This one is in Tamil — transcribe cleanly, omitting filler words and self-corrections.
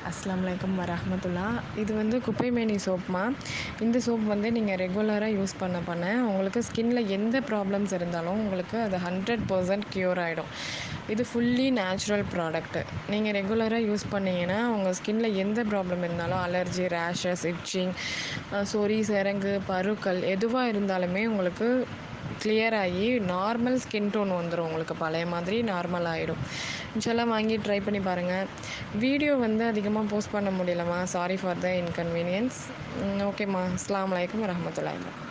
அஸ்ஸலாமு அலைக்கும் வரஹ்மத்துல்லா. இது வந்து குப்பைமேனி சோப்மா. இந்த சோப் வந்து நீங்கள் ரெகுலராக யூஸ் பண்ண உங்களுக்கு ஸ்கின்ல எந்த ப்ராப்ளம்ஸ் இருந்தாலும் உங்களுக்கு அது 100% க்யூர் ஆகிடும். இது ஃபுல்லி நேச்சுரல் ப்ராடக்ட்டு. நீங்கள் ரெகுலராக யூஸ் பண்ணிங்கன்னா உங்கள் ஸ்கின்ல எந்த ப்ராப்ளம் இருந்தாலும் அலர்ஜி, ரேஷஸ், இட்ச்சிங், சொறி, சிரங்கு, பருக்கள் எதுவாக இருந்தாலுமே உங்களுக்கு கிளியர் ஆகி நார்மல் ஸ்கின் டோன் வந்துடும். உங்களுக்கு பழைய மாதிரி நார்மல் ஆகிடும். இன்ஷால்லாம் வாங்கி ட்ரை பண்ணி பாருங்கள். வீடியோ வந்து அதிகமாக போஸ்ட் பண்ண முடியலம்மா, சாரி ஃபார் த இன்கன்வீனியன்ஸ். ஓகேம்மா, அஸ்ஸலாமு அலைக்கும் வரஹ்மத்துல்லாஹி.